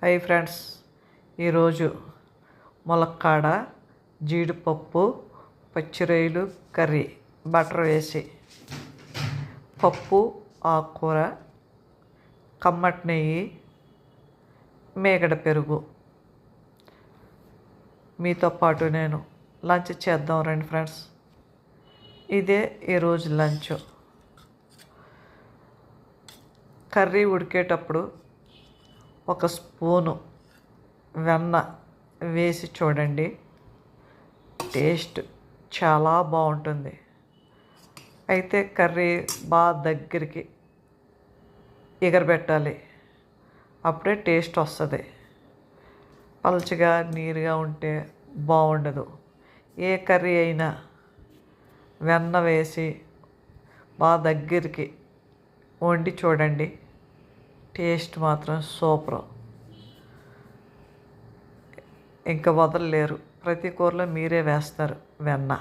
Hi friends, ఈరోజు ములక్కాడ జీడిపప్పు పచ్చిరొయ్యలు కర్రీ బటర్ వేసి పప్పు ఆకుకూర కమ్మటి నెయ్యి మేగడ పెరుగు మీతో పాటు నేను లంచ్ చేద్దాం రండి ఫ్రెండ్స్. ఇదే ఈరోజు లంచ్. కర్రీ ఉడికేటప్పుడు ఒక స్పూను వెన్న వేసి చూడండి, టేస్ట్ చాలా బాగుంటుంది. అయితే కర్రీ బాగా దగ్గరికి ఎగరబెట్టాలి, అప్పుడే టేస్ట్ వస్తుంది. పలుచగా నీరుగా ఉంటే బాగుండదు. ఏ కర్రీ అయినా వెన్న వేసి బాగా దగ్గరికి వండి చూడండి, టేస్ట్ మాత్రం సూపర్. ఇంకా వదలలేరు. ప్రతి కూరలో మీరే వేస్తారు వెన్న.